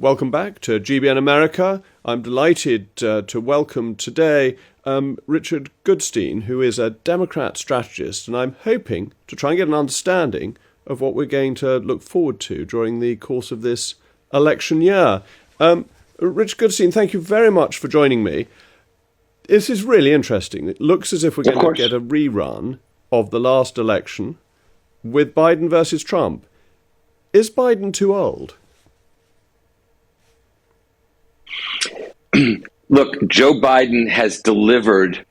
welcome back to GBN America. I'm delighted to welcome today Richard Goodstein, who is a Democrat strategist, and I'm hoping to try and get an understanding of what we're going to look forward to during the course of this election year. Richard Goodstein, thank you very much for joining me. This is really interesting. It looks as if we're going to get a rerun of the last election with Biden versus Trump. Is Biden too old? Look, Joe Biden has delivered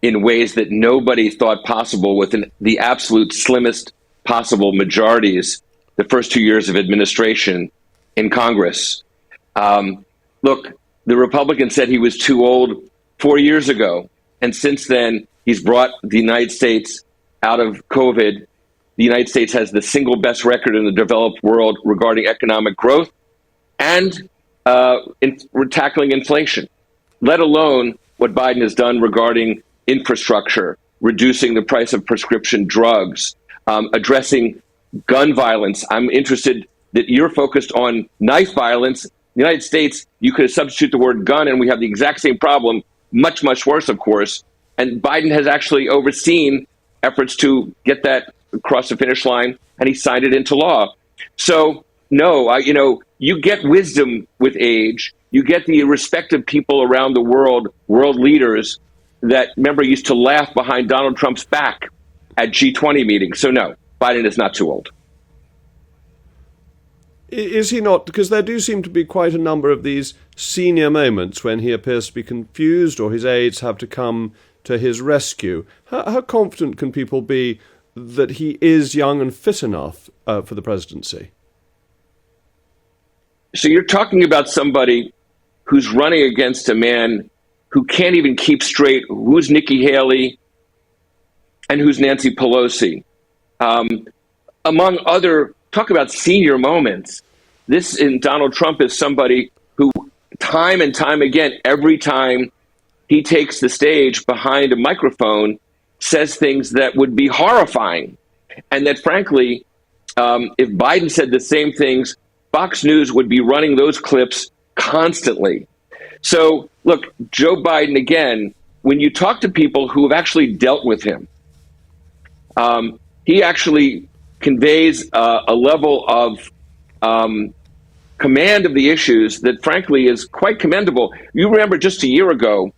in ways that nobody thought possible within the absolute slimmest possible majorities the first 2 years of administration in Congress. Look, the Republicans said he was too old 4 years ago. And since then, he's brought the United States out of COVID. The United States has the single best record in the developed world regarding economic growth and we're tackling inflation, let alone what Biden has done regarding infrastructure, reducing the price of prescription drugs, addressing gun violence. I'm interested that you're focused on knife violence. In the United States, you could substitute the word gun and we have the exact same problem, much, much worse, of course. And Biden has actually overseen efforts to get that across the finish line, and he signed it into law. So, no, you get wisdom with age. You get the respected people around the world leaders that, remember, used to laugh behind Donald Trump's back at G20 meetings. So, no, Biden is not too old. Is he not? Because there do seem to be quite a number of these senior moments when he appears to be confused or his aides have to come to his rescue. How confident can people be that he is young and fit enough for the presidency? So you're talking about somebody who's running against a man who can't even keep straight who's Nikki Haley and who's Nancy Pelosi. Among other, talk about senior moments. This in Donald Trump is somebody who time and time again, every time he takes the stage behind a microphone, says things that would be horrifying. And that, frankly, if Biden said the same things, Fox News would be running those clips constantly. So, look, Joe Biden, again, when you talk to people who have actually dealt with him, he actually conveys a level of command of the issues that, frankly, is quite commendable. You remember just a year ago,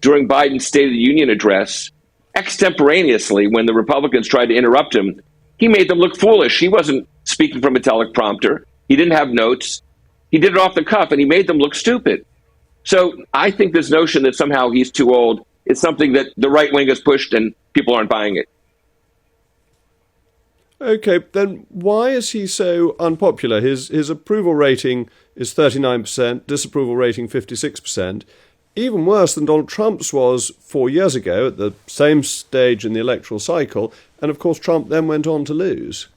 during Biden's State of the Union address, extemporaneously, when the Republicans tried to interrupt him, he made them look foolish. He wasn't speaking from a teleprompter. He didn't have notes. He did it off the cuff, and he made them look stupid. So I think this notion that somehow he's too old is something that the right wing has pushed, and people aren't buying it. Okay, then why is he so unpopular? His approval rating is 39%, disapproval rating 56%. Even worse than Donald Trump's was 4 years ago at the same stage in the electoral cycle. And of course, Trump then went on to lose.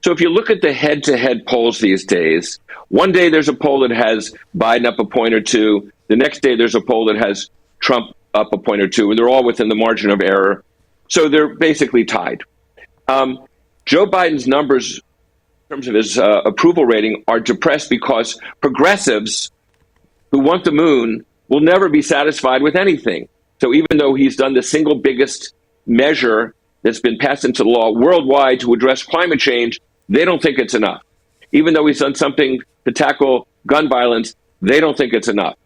So if you look at the head-to-head polls these days, one day there's a poll that has Biden up a point or two. The next day there's a poll that has Trump up a point or two, and they're all within the margin of error. So they're basically tied. Joe Biden's numbers in terms of his approval rating are depressed because progressives who want the moon will never be satisfied with anything. So even though he's done the single biggest measure that's been passed into law worldwide to address climate change, they don't think it's enough. Even though he's done something to tackle gun violence, they don't think it's enough.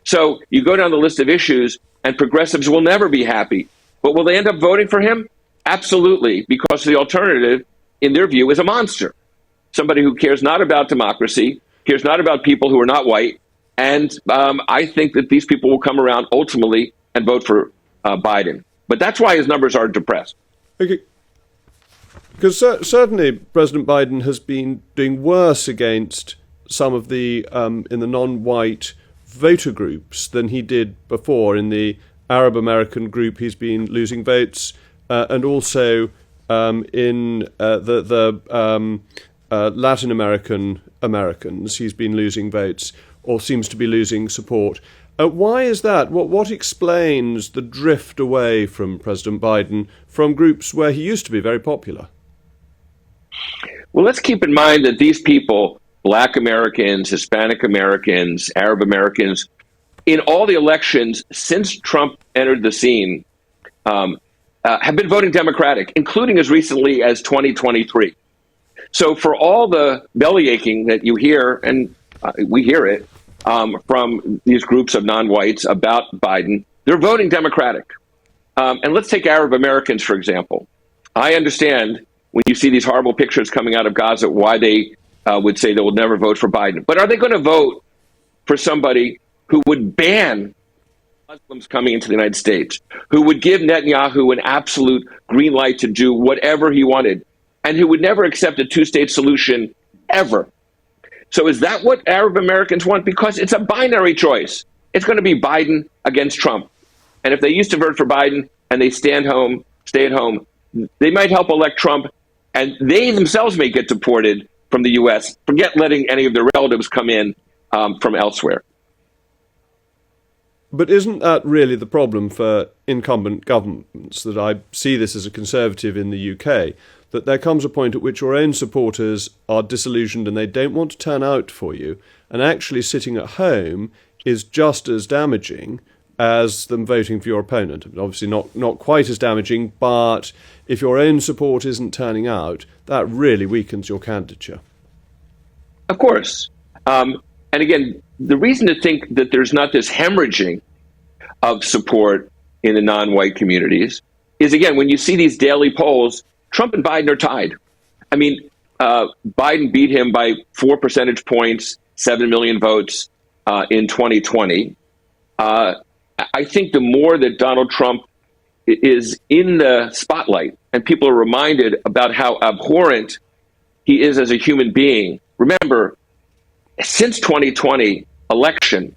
So you go down the list of issues and progressives will never be happy. But will they end up voting for him? Absolutely, because the alternative, in their view, is a monster. Somebody who cares not about democracy, cares not about people who are not white. And I think that these people will come around ultimately and vote for Biden. But that's why his numbers are depressed. Okay. Because certainly President Biden has been doing worse against some of the, in the non-white voter groups than he did before. In the Arab American group, he's been losing votes. And also in the Latin Americans, he's been losing votes or seems to be losing support. Why is that? What explains the drift away from President Biden from groups where he used to be very popular? Well, let's keep in mind that these people Black Americans, Hispanic Americans, Arab Americans, in all the elections since Trump entered the scene, have been voting Democratic, including as recently as 2023. So for all the belly aching that you hear, and we hear it from these groups of non-whites about Biden, they're voting Democratic. And let's take Arab Americans, for example. I understand when you see these horrible pictures coming out of Gaza, why they would say they will never vote for Biden. But are they going to vote for somebody who would ban Muslims coming into the United States, who would give Netanyahu an absolute green light to do whatever he wanted, and who would never accept a two-state solution ever? So is that what Arab Americans want? Because it's a binary choice. It's going to be Biden against Trump. And if they used to vote for Biden and they stay at home, they might help elect Trump, and they themselves may get deported from the U.S. Forget letting any of their relatives come in from elsewhere. But isn't that really the problem for incumbent governments? That I see this as a conservative in the UK, that there comes a point at which your own supporters are disillusioned and they don't want to turn out for you, and actually sitting at home is just as damaging as them voting for your opponent. Obviously not quite as damaging, but if your own support isn't turning out, that really weakens your candidature. Of course. And again, the reason to think that there's not this hemorrhaging of support in the non-white communities is, again, when you see these daily polls, Trump and Biden are tied. I mean, Biden beat him by 4 percentage points, 7 million votes in 2020. I think the more that Donald Trump is in the spotlight and people are reminded about how abhorrent he is as a human being. Remember, since 2020 election,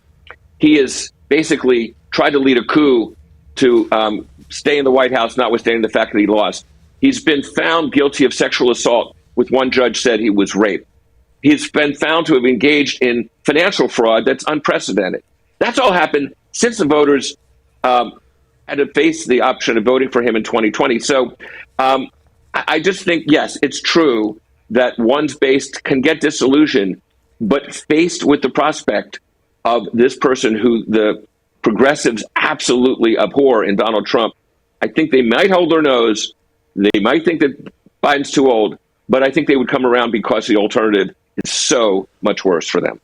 he has basically tried to lead a coup to stay in the White House, notwithstanding the fact that he lost. He's been found guilty of sexual assault, with one judge said he was raped. He's been found to have engaged in financial fraud that's unprecedented. That's all happened since the voters had to face the option of voting for him in 2020. So I just think, yes, it's true that one's base can get disillusioned, but faced with the prospect of this person who the progressives absolutely abhor in Donald Trump, I think they might hold their nose. They might think that Biden's too old, but I think they would come around because the alternative is so much worse for them.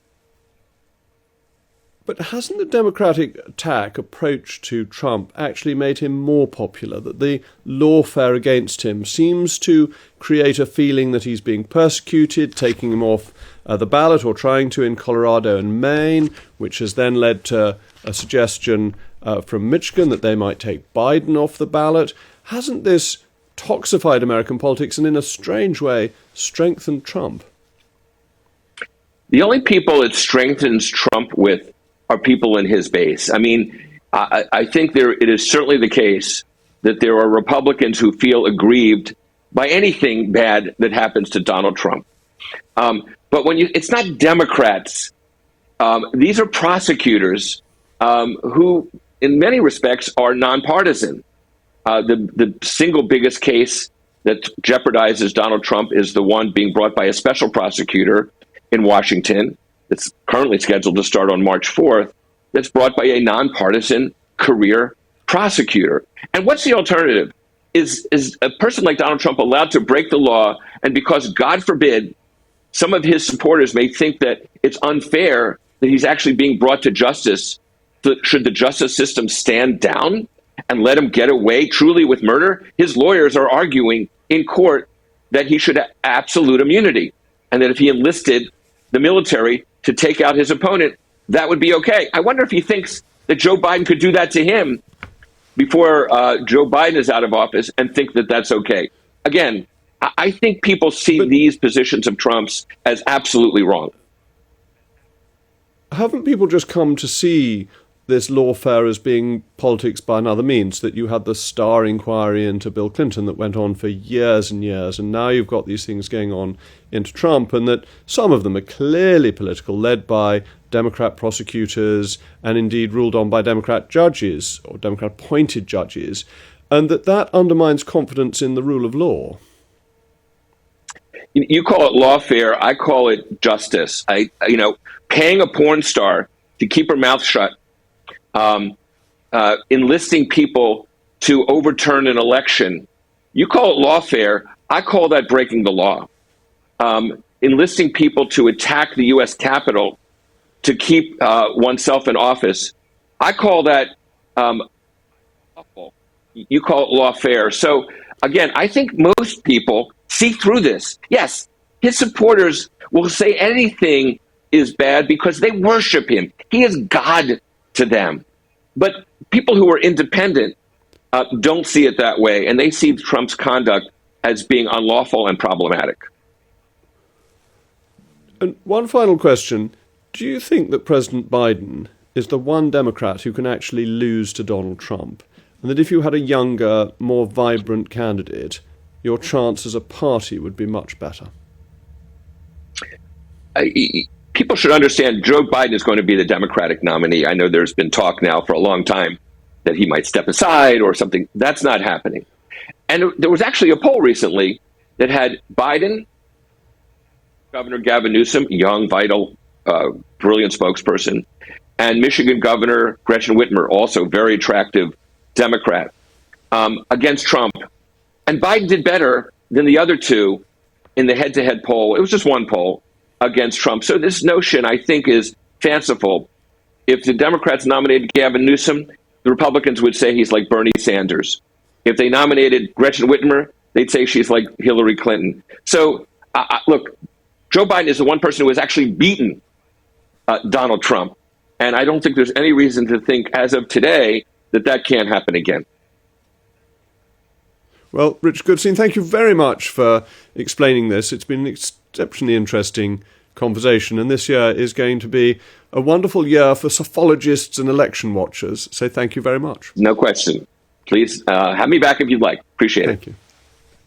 But hasn't the Democratic attack approach to Trump actually made him more popular? That the lawfare against him seems to create a feeling that he's being persecuted, taking him off the ballot, or trying to in Colorado and Maine, which has then led to a suggestion from Michigan that they might take Biden off the ballot. Hasn't this toxified American politics and in a strange way strengthened Trump? The only people it strengthens Trump with are people in his base. I mean, I think it is certainly the case that there are Republicans who feel aggrieved by anything bad that happens to Donald Trump. But it's not Democrats. These are prosecutors who, in many respects, are nonpartisan. The single biggest case that jeopardizes Donald Trump is the one being brought by a special prosecutor in Washington. It's currently scheduled to start on March 4th. That's brought by a nonpartisan career prosecutor. And what's the alternative? Is a person like Donald Trump allowed to break the law, and because, God forbid, some of his supporters may think that it's unfair that he's actually being brought to justice, should the justice system stand down and let him get away truly with murder? His lawyers are arguing in court that he should have absolute immunity, and that if he enlisted the military to take out his opponent, that would be okay. I wonder if he thinks that Joe Biden could do that to him before Joe Biden is out of office and think that that's okay. Again, I think people see these positions of Trump's as absolutely wrong. Haven't people just come to see this lawfare as being politics by another means? That you had the Starr inquiry into Bill Clinton that went on for years and years, and now you've got these things going on into Trump, and that some of them are clearly political, led by Democrat prosecutors and indeed ruled on by Democrat judges or Democrat-appointed judges, and that undermines confidence in the rule of law. You call it lawfare. I call it justice. Paying a porn star to keep her mouth shut, enlisting people to overturn an election. You call it lawfare. I call that breaking the law. Enlisting people to attack the U.S. Capitol to keep oneself in office. I call that lawful. You call it lawfare. So again, I think most people see through this. Yes, his supporters will say anything is bad because they worship him. He is God to them. But people who are independent don't see it that way, and they see Trump's conduct as being unlawful and problematic. And one final question. Do you think that President Biden is the one Democrat who can actually lose to Donald Trump? And that if you had a younger, more vibrant candidate, your chance as a party would be much better? People should understand Joe Biden is going to be the Democratic nominee. I know there's been talk now for a long time that he might step aside or something. That's not happening. And there was actually a poll recently that had Biden, Governor Gavin Newsom, young, vital, brilliant spokesperson, and Michigan Governor Gretchen Whitmer, also very attractive Democrat, against Trump. And Biden did better than the other two in the head-to-head poll. It was just one poll against Trump. So this notion, I think, is fanciful. If the Democrats nominated Gavin Newsom, the Republicans would say he's like Bernie Sanders. If they nominated Gretchen Whitmer, they'd say she's like Hillary Clinton. So, look, Joe Biden is the one person who has actually beaten Donald Trump. And I don't think there's any reason to think, as of today, that can't happen again. Well, Rich Goodstein, thank you very much for explaining this. It's been an exceptionally interesting conversation, and this year is going to be a wonderful year for sophologists and election watchers. So thank you very much. No question. Please have me back if you'd like. Appreciate it. Thank you.